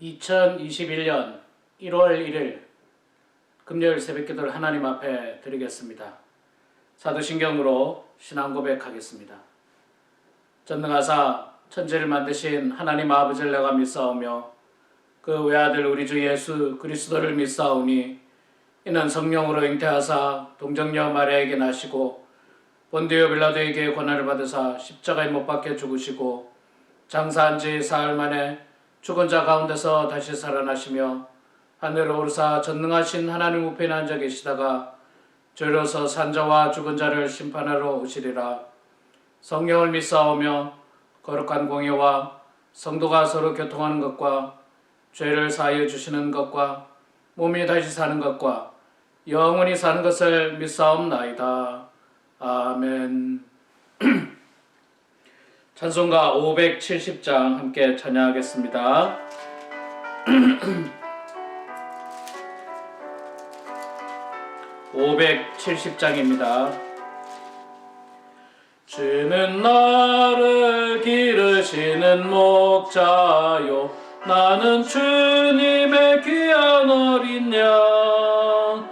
2021년 1월 1일 금요일 새벽기도를 하나님 앞에 드리겠습니다. 사도신경으로 신앙 고백하겠습니다. 전능하사 천지를 만드신 하나님 아버지를 내가 믿사오며 그 외아들 우리 주 예수 그리스도를 믿사오니 이는 성령으로 잉태하사 동정녀 마리아에게 나시고 본디오 빌라도에게 고난을 받으사 십자가에 못 박혀 죽으시고 장사한 지 사흘 만에 죽은 자 가운데서 다시 살아나시며 하늘로 오르사 전능하신 하나님 우편에 앉아 계시다가 저리로서 산자와 죽은 자를 심판하러 오시리라. 성령을 믿사오며 거룩한 공예와 성도가 서로 교통하는 것과 죄를 사하여 주시는 것과 몸이 다시 사는 것과 영원히 사는 것을 믿사옵나이다. 아멘. 찬송가 570장 함께 찬양하겠습니다. 570장입니다. 주는 나를 기르시는 목자요 나는 주님의 귀한 어린 양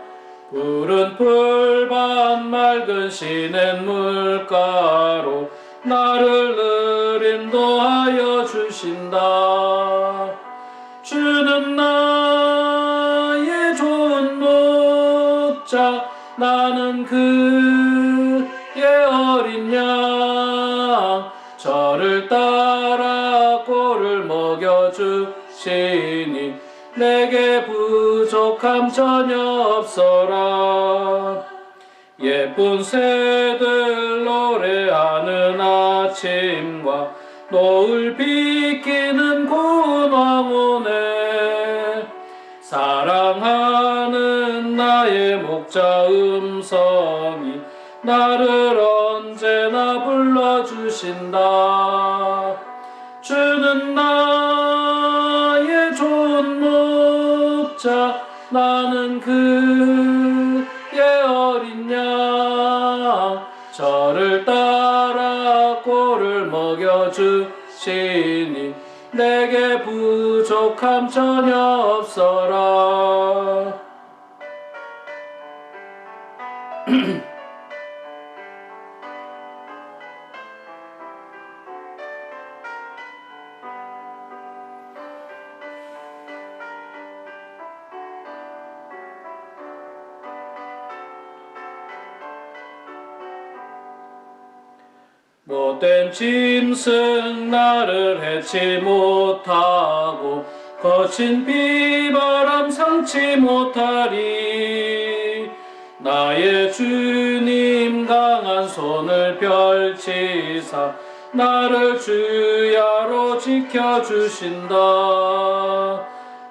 푸른 풀밭 맑은 시냇 물가로 나를 늘 인도하여 주신다. 주는 나의 좋은 목자 나는 그의 어린 양 저를 따라 꼴을 먹여주시니 내게 부족함 전혀 없어라. 예쁜 새들 노래하는 아침과 노을 비키는 고운 황혼에 사랑하는 나의 목자 음성이 나를 언제나 불러주신다. 주는 나의 좋은 목자 나는 그의 어린 양 저를 따라 꼴을 먹여주시니 내게 부족함 전혀 없어라. 못된 짐승 나를 해치 못하고 거친 비바람 상치 못하리. 나의 주님 강한 손을 펼치사 나를 주야로 지켜주신다.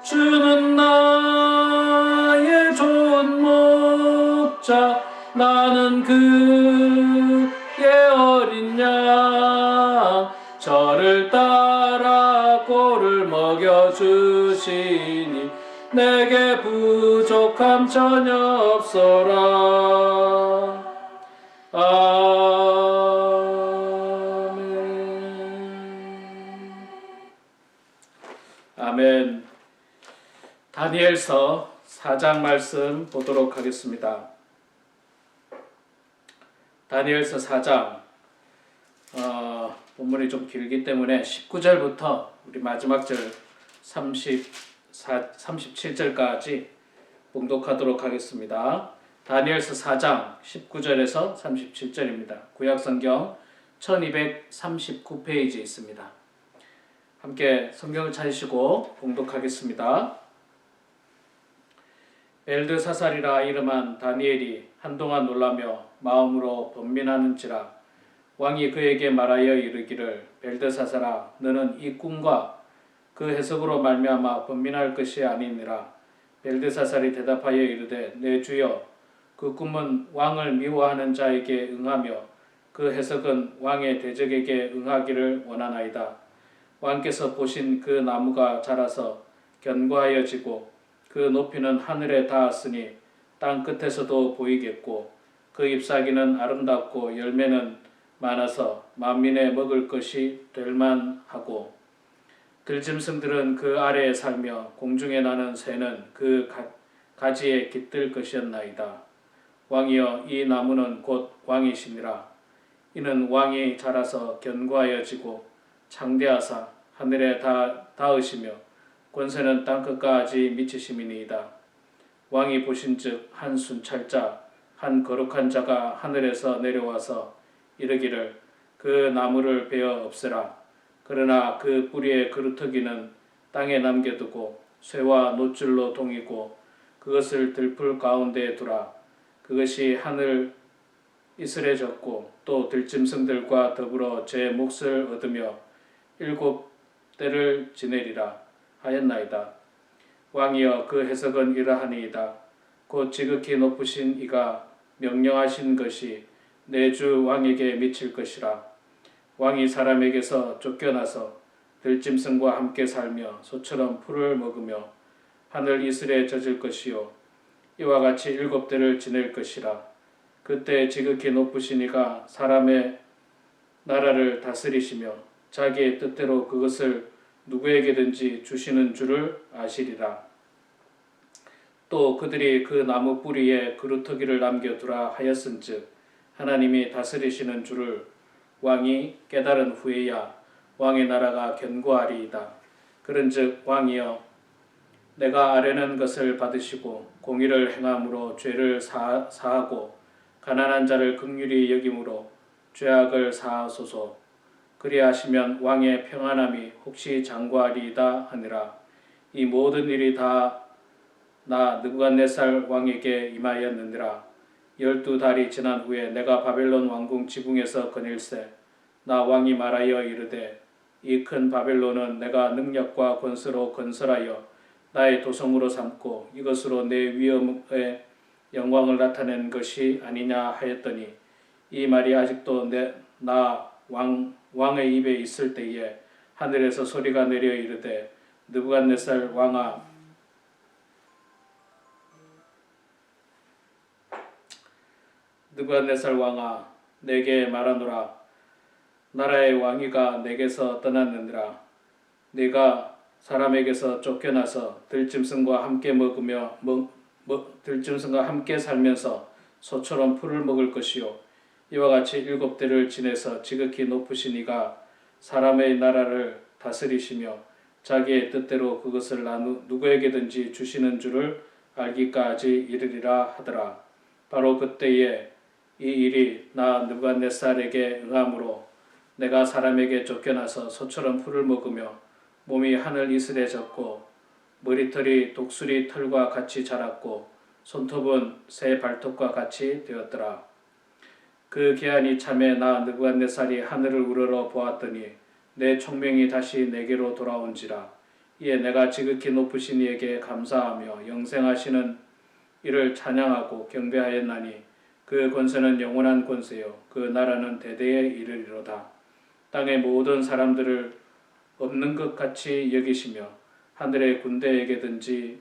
주는 나의 좋은 목자 나는 그의 어린 양 저를 따라 꼴을 먹여주시니 내게 부족함 전혀 없어라. 아멘. 아멘. 다니엘서 4장 말씀 보도록 하겠습니다. 다니엘서 4장 본문이 좀 길기 때문에 19절부터 우리 마지막 절 37절까지 봉독하도록 하겠습니다. 다니엘서 4장 19절에서 37절입니다. 구약성경 1239페이지에 있습니다. 함께 성경을 찾으시고 봉독하겠습니다. 벨드사살이라 이름한 다니엘이 한동안 놀라며 마음으로 번민하는지라 왕이 그에게 말하여 이르기를 벨드사살아 너는 이 꿈과 그 해석으로 말미암아 번민할 것이 아니니라. 벨드사살이 대답하여 이르되 내 주여 그 꿈은 왕을 미워하는 자에게 응하며 그 해석은 왕의 대적에게 응하기를 원하나이다. 왕께서 보신 그 나무가 자라서 견고하여 지고 그 높이는 하늘에 닿았으니 땅 끝에서도 보이겠고 그 잎사귀는 아름답고 열매는 많아서 만민의 먹을 것이 될 만하고 들짐승들은 그 아래에 살며 공중에 나는 새는 그 가지에 깃들 것이었나이다. 왕이여, 이 나무는 곧 왕이시니라. 이는 왕이 자라서 견고하여지고 창대하사 하늘에 닿으시며 권세는 땅끝까지 미치심이니이다. 왕이 보신즉 한 순찰자 한 거룩한 자가 하늘에서 내려와서 이르기를 그 나무를 베어 없애라. 그러나 그 뿌리의 그루터기는 땅에 남겨두고 쇠와 노줄로 동이고 그것을 들풀 가운데에 두라. 그것이 하늘 이슬에 젖고 또 들짐승들과 더불어 제 몫을 얻으며 7대를 지내리라 하였나이다. 왕이여, 그 해석은 이러하니이다. 곧 지극히 높으신 이가 명령하신 것이 내 주 왕에게 미칠 것이라. 왕이 사람에게서 쫓겨나서 들짐승과 함께 살며 소처럼 풀을 먹으며 하늘 이슬에 젖을 것이요 이와 같이 7대를 지낼 것이라. 그때 지극히 높으신 이가 사람의 나라를 다스리시며 자기의 뜻대로 그것을 누구에게든지 주시는 줄을 아시리라. 또 그들이 그 나무 뿌리에 그루터기를 남겨두라 하였은즉 하나님이 다스리시는 줄을 왕이 깨달은 후에야 왕의 나라가 견고하리이다. 그런즉 왕이여, 내가 아뢰는 것을 받으시고 공의를 행함으로 죄를 사하고 가난한 자를 긍휼히 여김으로 죄악을 사하소서. 그리하시면 왕의 평안함이 혹시 장구하리이다 하니라. 이 모든 일이 다 나 느부갓네살 왕에게 임하였느니라. 12달이 지난 후에 내가 바벨론 왕궁 지붕에서 거닐새 나 왕이 말하여 이르되 이 큰 바벨론은 내가 능력과 권세로 건설하여 나의 도성으로 삼고 이것으로 내 위엄의 영광을 나타낸 것이 아니냐 하였더니 이 말이 아직도 나 왕의 입에 있을 때에 하늘에서 소리가 내려 이르되 느부갓네살 왕아 내게 말하노라. 나라의 왕위가 내게서 떠났느니라. 네가 사람에게서 쫓겨나서 들짐승과 함께 살면서 소처럼 풀을 먹을 것이요 이와 같이 7대를 지내서 지극히 높으신 이가 사람의 나라를 다스리시며 자기의 뜻대로 그것을 누구에게든지 주시는 줄을 알기까지 이르리라 하더라. 바로 그때에 이 일이 나 느부갓네살에게 응함으로 내가 사람에게 쫓겨나서 소처럼 풀을 먹으며 몸이 하늘 이슬에 젖고 머리털이 독수리 털과 같이 자랐고 손톱은 새 발톱과 같이 되었더라. 그 기한이 참에 나 느부갓네살이 하늘을 우러러 보았더니 내 총명이 다시 내게로 돌아온지라. 이에 내가 지극히 높으신 이에게 감사하며 영생하시는 이를 찬양하고 경배하였나니 그 권세는 영원한 권세요 그 나라는 대대에 이르리로다. 땅의 모든 사람들을 없는 것 같이 여기시며 하늘의 군대에게든지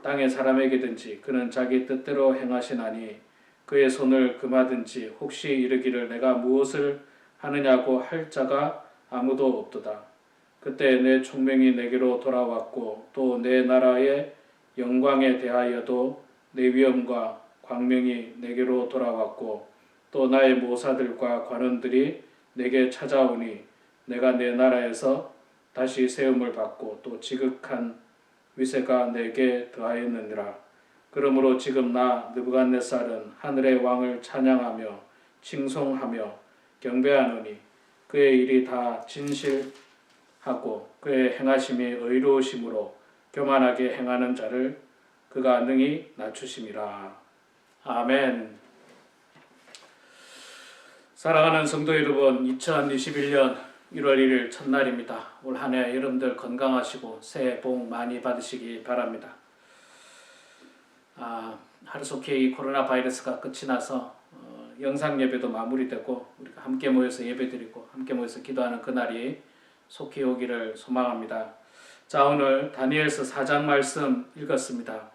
땅의 사람에게든지 그는 자기 뜻대로 행하시나니 그의 손을 금하든지 혹시 이르기를 내가 무엇을 하느냐고 할 자가 아무도 없도다. 그때 내 총명이 내게로 돌아왔고 또 내 나라의 영광에 대하여도 내 위엄과 광명이 내게로 돌아왔고 또 나의 모사들과 관원들이 내게 찾아오니 내가 내 나라에서 다시 세움을 받고 또 지극한 위세가 내게 더하였느니라. 그러므로 지금 나 느부갓네살은 하늘의 왕을 찬양하며 칭송하며 경배하노니 그의 일이 다 진실하고 그의 행하심이 의로우심으로 교만하게 행하는 자를 그가 능히 낮추심이라. 아멘. 사랑하는 성도 여러분, 2021년 1월 1일 첫날입니다. 올 한 해 여러분들 건강하시고 새해 복 많이 받으시기 바랍니다. 하루속히 이 코로나 바이러스가 끝이 나서 영상 예배도 마무리되고 우리가 함께 모여서 예배드리고 함께 모여서 기도하는 그날이 속히 오기를 소망합니다. 자, 오늘 다니엘서 4장 말씀 읽었습니다.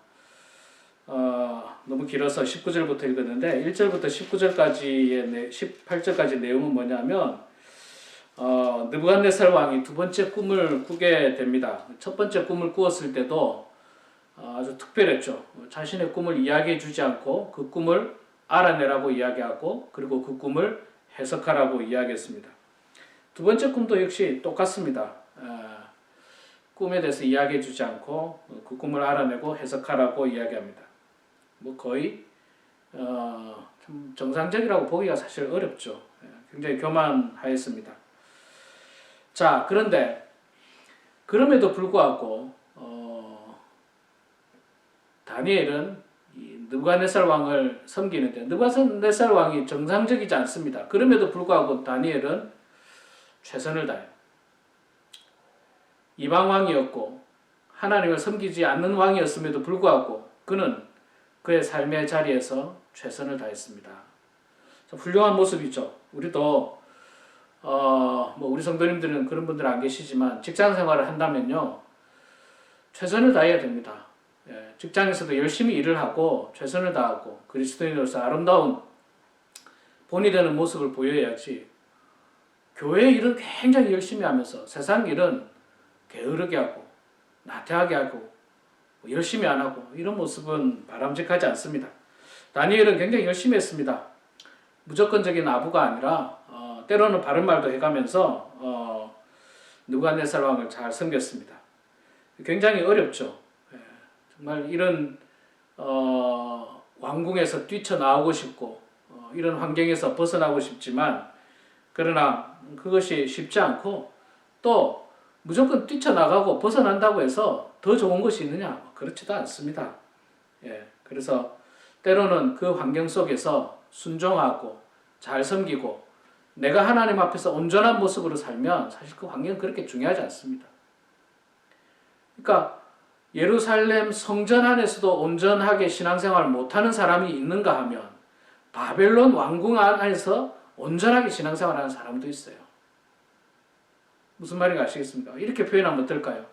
너무 길어서 19절부터 읽었는데 1절부터 18절까지 내용은 뭐냐면 느부갓네살 왕이 두 번째 꿈을 꾸게 됩니다. 첫 번째 꿈을 꾸었을 때도 아주 특별했죠. 자신의 꿈을 이야기해 주지 않고 그 꿈을 알아내라고 이야기하고 그리고 그 꿈을 해석하라고 이야기했습니다. 두 번째 꿈도 역시 똑같습니다. 꿈에 대해서 이야기해 주지 않고 그 꿈을 알아내고 해석하라고 이야기합니다. 뭐 거의 좀 정상적이라고 보기가 사실 어렵죠. 굉장히 교만하였습니다. 자, 그런데 그럼에도 불구하고 다니엘은 이 느부갓네살 왕을 섬기는데 느부갓네살 왕이 정상적이지 않습니다. 그럼에도 불구하고 다니엘은 최선을 다해요. 이방 왕이었고 하나님을 섬기지 않는 왕이었음에도 불구하고 그는 그의 삶의 자리에서 최선을 다했습니다. 훌륭한 모습이죠. 우리도 뭐 우리 성도님들은 그런 분들 안 계시지만 직장 생활을 한다면요 최선을 다해야 됩니다. 직장에서도 열심히 일을 하고 최선을 다하고 그리스도인으로서 아름다운 본이 되는 모습을 보여야지 교회 일은 굉장히 열심히 하면서 세상 일은 게으르게 하고 나태하게 하고 열심히 안 하고 이런 모습은 바람직하지 않습니다. 다니엘은 굉장히 열심히 했습니다. 무조건적인 아부가 아니라 때로는 바른 말도 해가면서 느부갓네살 왕을 잘 섬겼습니다. 굉장히 어렵죠. 정말 이런 왕궁에서 뛰쳐나오고 싶고 이런 환경에서 벗어나고 싶지만 그러나 그것이 쉽지 않고 또 무조건 뛰쳐나가고 벗어난다고 해서 더 좋은 것이 있느냐? 그렇지도 않습니다. 그래서 때로는 그 환경 속에서 순종하고 잘 섬기고 내가 하나님 앞에서 온전한 모습으로 살면 사실 그 환경은 그렇게 중요하지 않습니다. 그러니까 예루살렘 성전 안에서도 온전하게 신앙생활을 못하는 사람이 있는가 하면 바벨론 왕궁 안에서 온전하게 신앙생활하는 사람도 있어요. 무슨 말인지 아시겠습니까? 이렇게 표현하면 어떨까요?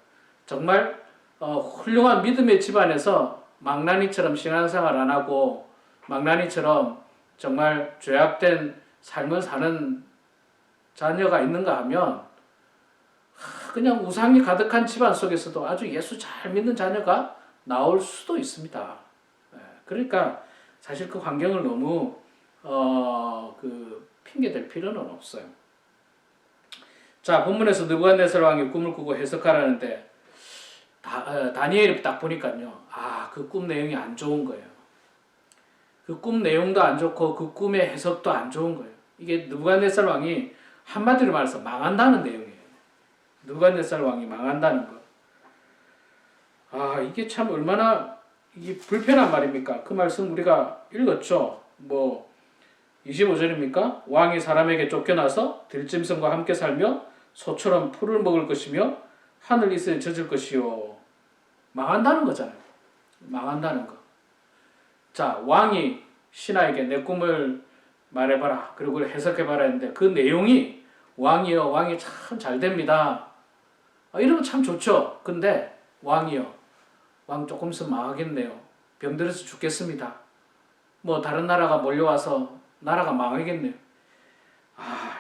정말 훌륭한 믿음의 집안에서 망나니처럼 신앙생활 안 하고 망나니처럼 정말 죄악된 삶을 사는 자녀가 있는가 하면 그냥 우상이 가득한 집안 속에서도 아주 예수 잘 믿는 자녀가 나올 수도 있습니다. 그러니까 사실 그 환경을 너무 핑계댈 필요는 없어요. 자, 본문에서 느부갓네살 왕이 꿈을 꾸고 해석하라는데 다니엘이 딱 보니까요. 그 꿈 내용이 안 좋은 거예요. 그 꿈 내용도 안 좋고 그 꿈의 해석도 안 좋은 거예요. 이게 느부갓네살 왕이 한마디로 말해서 망한다는 내용이에요. 느부갓네살 왕이 망한다는 거. 이게 참 얼마나 이게 불편한 말입니까? 그 말씀 우리가 읽었죠. 25절입니까? 왕이 사람에게 쫓겨나서 들짐승과 함께 살며 소처럼 풀을 먹을 것이며 하늘 이슬에 젖을 것이요. 망한다는 거잖아요. 망한다는 거. 자, 왕이 신하에게 내 꿈을 말해봐라. 그리고 해석해봐라 했는데 그 내용이 왕이요. 왕이 참 잘됩니다. 이러면 참 좋죠. 근데 왕이요. 왕 조금 있으면 망하겠네요. 병들어서 죽겠습니다. 다른 나라가 몰려와서 나라가 망하겠네요.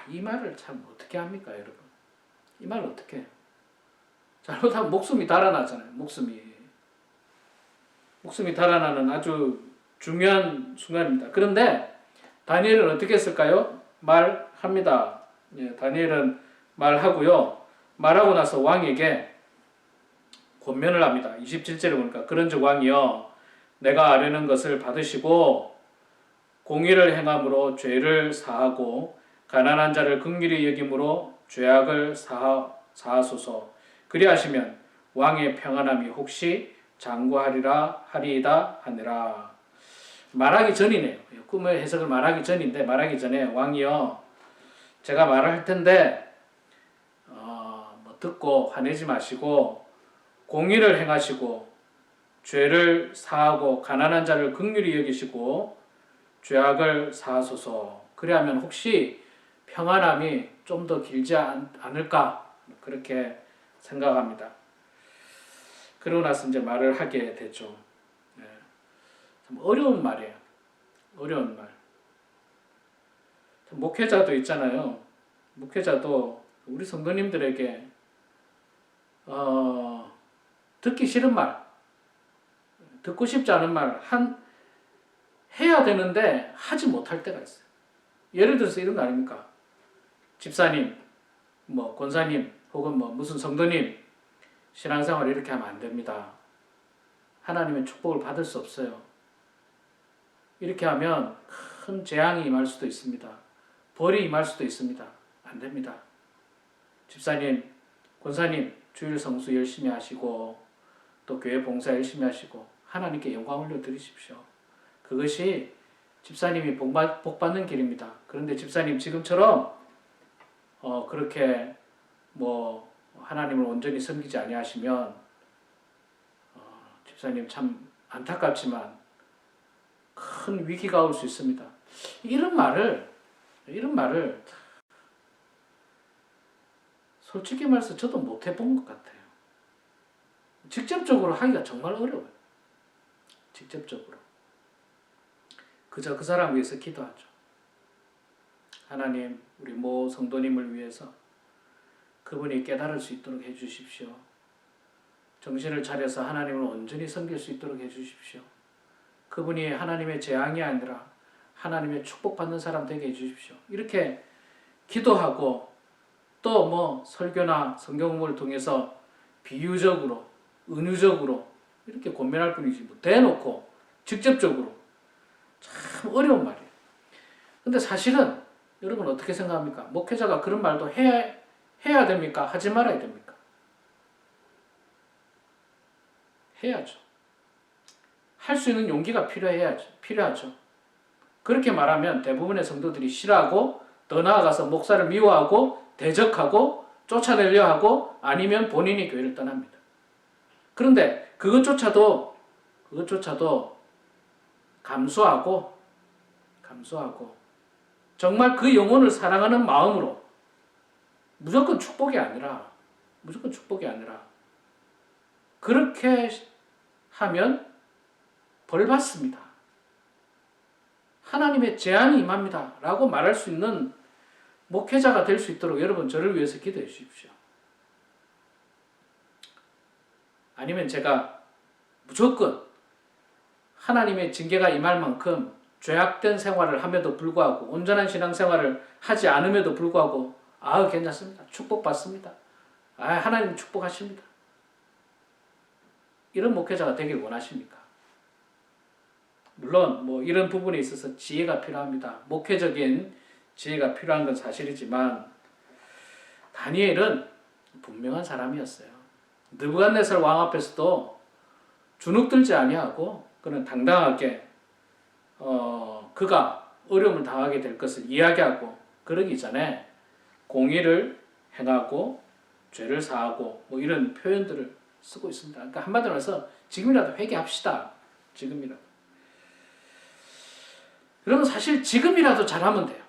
이 말을 참 어떻게 합니까, 여러분? 이 말을 어떻게 해요? 잘못하면 목숨이 달아나잖아요. 목숨이 달아나는 아주 중요한 순간입니다. 그런데 다니엘은 어떻게 했을까요? 말합니다. 다니엘은 말하고요. 말하고 나서 왕에게 권면을 합니다. 27절에 보니까 그런즉 왕이여 내가 아뢰는 것을 받으시고 공의를 행함으로 죄를 사하고 가난한 자를 긍휼히 여김으로 죄악을 사하소서. 그리하시면 왕의 평안함이 혹시 장구하리라 하리이다 하니라. 말하기 전이네요. 꿈의 해석을 말하기 전인데 말하기 전에 왕이여 제가 말할 텐데 듣고 화내지 마시고 공의를 행하시고 죄를 사하고 가난한 자를 긍휼히 여기시고 죄악을 사하소서. 그리하면 혹시 평안함이 좀 더 길지 않을까 그렇게 생각합니다. 그러고 나서 이제 말을 하게 됐죠. 참 어려운 말이에요. 어려운 말. 목회자도 있잖아요. 목회자도 우리 성도님들에게 듣기 싫은 말, 듣고 싶지 않은 말 해야 되는데 하지 못할 때가 있어요. 예를 들어서 이런 거 아닙니까? 집사님, 뭐 권사님, 혹은 뭐 무슨 성도님, 신앙생활 이렇게 하면 안 됩니다. 하나님의 축복을 받을 수 없어요. 이렇게 하면 큰 재앙이 임할 수도 있습니다. 벌이 임할 수도 있습니다. 안 됩니다. 집사님, 권사님, 주일 성수 열심히 하시고 또 교회 봉사 열심히 하시고 하나님께 영광 올려드리십시오. 그것이 집사님이 복 받는 길입니다. 그런데 집사님 지금처럼 그렇게 뭐 하나님을 온전히 섬기지 아니하시면 집사님 참 안타깝지만 큰 위기가 올 수 있습니다. 이런 말을 솔직히 말해서 저도 못 해본 것 같아요. 직접적으로 하기가 정말 어려워요. 직접적으로. 그저 그 사람 위해서 기도하죠. 하나님, 우리 모 성도님을 위해서 그분이 깨달을 수 있도록 해주십시오. 정신을 차려서 하나님을 온전히 섬길 수 있도록 해주십시오. 그분이 하나님의 재앙이 아니라 하나님의 축복받는 사람 되게 해주십시오. 이렇게 기도하고 또 뭐 설교나 성경 공부를 통해서 비유적으로, 은유적으로 이렇게 권면할 뿐이지 뭐 대놓고 직접적으로 참 어려운 말이에요. 근데 사실은 여러분 어떻게 생각합니까? 목회자가 그런 말도 해야 됩니까? 하지 말아야 됩니까? 해야죠. 할 수 있는 용기가 필요하죠. 그렇게 말하면 대부분의 성도들이 싫어하고 더 나아가서 목사를 미워하고 대적하고 쫓아내려 하고 아니면 본인이 교회를 떠납니다. 그런데 그것조차도 감수하고 정말 그 영혼을 사랑하는 마음으로 무조건 축복이 아니라 그렇게 하면 벌 받습니다. 하나님의 재앙이 임합니다. 라고 말할 수 있는 목회자가 될 수 있도록 여러분 저를 위해서 기도해 주십시오. 아니면 제가 무조건 하나님의 징계가 임할 만큼 죄악된 생활을 함에도 불구하고 온전한 신앙생활을 하지 않음에도 불구하고 괜찮습니다. 축복받습니다. 하나님 축복하십니다. 이런 목회자가 되길 원하십니까? 물론 뭐 이런 부분에 있어서 지혜가 필요합니다. 목회적인 지혜가 필요한 건 사실이지만 다니엘은 분명한 사람이었어요. 느부갓네살 왕 앞에서도 주눅들지 아니하고 그는 당당하게 그가 어려움을 당하게 될 것을 이야기하고 그러기 전에 공의를 행하고 죄를 사하고 뭐 이런 표현들을 쓰고 있습니다. 그러니까 한마디로 해서 지금이라도 회개합시다. 지금이라도. 여러분 사실 지금이라도 잘하면 돼요.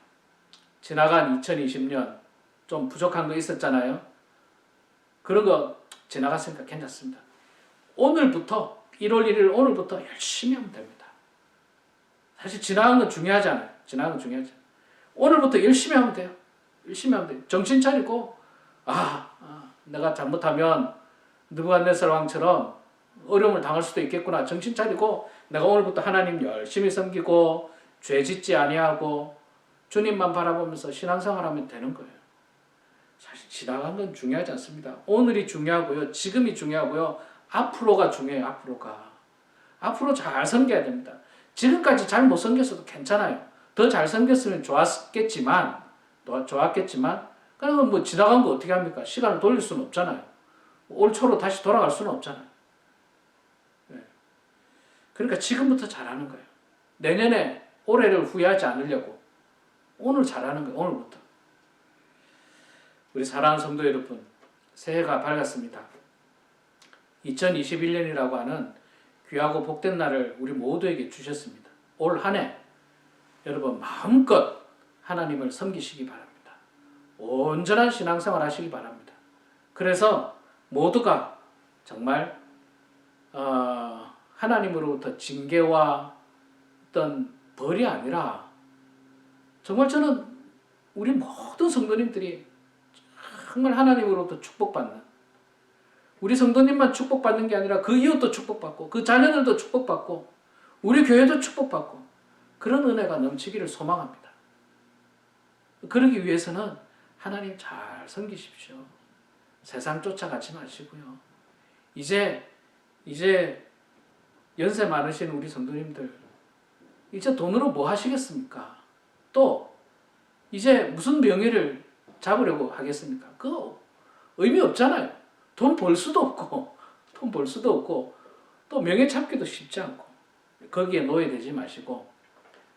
지나간 2020년 좀 부족한 거 있었잖아요. 그런 거 지나갔으니까 괜찮습니다. 오늘부터 1월 1일 오늘부터 열심히 하면 됩니다. 사실 지나간 건 중요하지 않아요. 오늘부터 열심히 하면 돼요. 정신 차리고 내가 잘못하면 느부갓네살 왕처럼 어려움을 당할 수도 있겠구나. 정신 차리고 내가 오늘부터 하나님 열심히 섬기고 죄 짓지 아니하고 주님만 바라보면서 신앙생활하면 되는 거예요. 사실 지나간 건 중요하지 않습니다. 오늘이 중요하고요. 지금이 중요하고요. 앞으로가 중요해요. 앞으로 잘 섬겨야 됩니다. 지금까지 잘 못 섬겼어도 괜찮아요. 더 잘 섬겼으면 좋았겠지만 그러면 뭐 지나간 거 어떻게 합니까? 시간을 돌릴 수는 없잖아요. 올 초로 다시 돌아갈 수는 없잖아요. 그러니까 지금부터 잘하는 거예요. 내년에 올해를 후회하지 않으려고 오늘 잘하는 거예요. 오늘부터. 우리 사랑하는 성도 여러분, 새해가 밝았습니다. 2021년이라고 하는 귀하고 복된 날을 우리 모두에게 주셨습니다. 올 한 해 여러분 마음껏 하나님을 섬기시기 바랍니다. 온전한 신앙생활 하시기 바랍니다. 그래서 모두가 정말 하나님으로부터 징계와 어떤 벌이 아니라 정말 저는 우리 모든 성도님들이 정말 하나님으로부터 축복받는, 우리 성도님만 축복받는 게 아니라 그 이웃도 축복받고 그 자녀들도 축복받고 우리 교회도 축복받고 그런 은혜가 넘치기를 소망합니다. 그러기 위해서는 하나님 잘 섬기십시오. 세상 쫓아가지 마시고요. 이제 연세 많으신 우리 성도님들, 이제 돈으로 뭐 하시겠습니까? 또 이제 무슨 명예를 잡으려고 하겠습니까? 그거 의미 없잖아요. 돈 벌 수도 없고 또 명예 찾기도 쉽지 않고 거기에 노예되지 마시고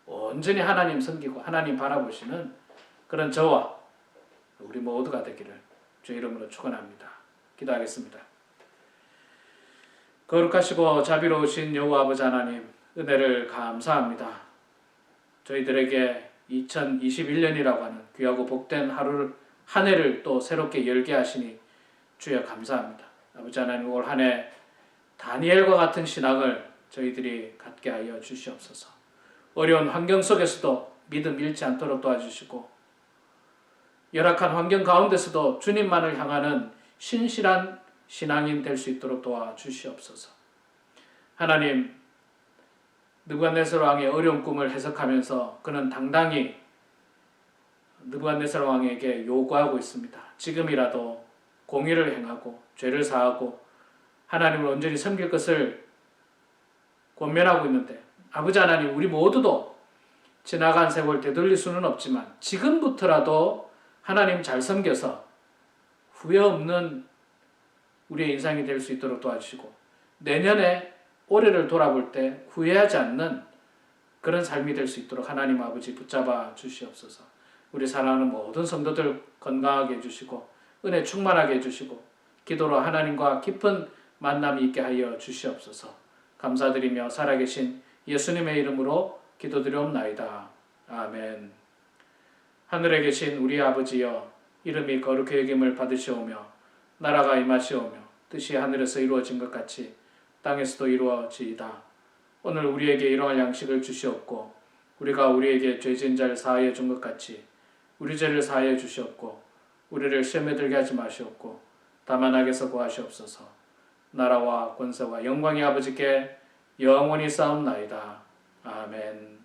온전히 하나님 섬기고 하나님 바라보시는 그런 저와 우리 모두가 되기를 주 이름으로 축원합니다. 기도하겠습니다. 거룩하시고 자비로우신 여호와 아버지 하나님, 은혜를 감사합니다. 저희들에게 2021년이라고 하는 귀하고 복된 하루를, 한 해를 또 새롭게 열게 하시니 주여 감사합니다. 아버지 하나님, 올 한 해 다니엘과 같은 신앙을 저희들이 갖게 하여 주시옵소서. 어려운 환경 속에서도 믿음 잃지 않도록 도와주시고, 열악한 환경 가운데서도 주님만을 향하는 신실한 신앙인 될 수 있도록 도와주시옵소서. 하나님, 느부갓네살 왕의 어려운 꿈을 해석하면서 그는 당당히 느부갓네살 왕에게 요구하고 있습니다. 지금이라도 공의를 행하고 죄를 사하고 하나님을 온전히 섬길 것을 권면하고 있는데, 아버지 하나님, 우리 모두도 지나간 세월 되돌릴 수는 없지만 지금부터라도 하나님 잘 섬겨서 후회 없는 우리의 인생이 될 수 있도록 도와주시고, 내년에 올해를 돌아볼 때 후회하지 않는 그런 삶이 될 수 있도록 하나님 아버지 붙잡아 주시옵소서. 우리 사랑하는 모든 성도들 건강하게 해주시고 은혜 충만하게 해주시고 기도로 하나님과 깊은 만남이 있게 하여 주시옵소서. 감사드리며 살아계신 예수님의 이름으로 기도드리옵나이다. 아멘. 하늘에 계신 우리 아버지여, 이름이 거룩히 여김을 받으시오며 나라가 임하시오며 뜻이 하늘에서 이루어진 것 같이 땅에서도 이루어지이다. 오늘 우리에게 일용할 양식을 주시옵고 우리가 우리에게 죄진 자를 사하여 준 것 같이 우리 죄를 사하여 주시옵고 우리를 시험에 들게 하지 마시옵고 다만 악에서 구하시옵소서. 나라와 권세와 영광이 아버지께 영원히 쌓옵나이다. 아멘.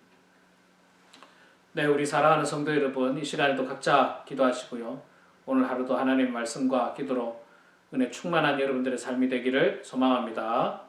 네, 우리 사랑하는 성도 여러분, 이 시간에도 각자 기도하시고요. 오늘 하루도 하나님 말씀과 기도로 은혜 충만한 여러분들의 삶이 되기를 소망합니다.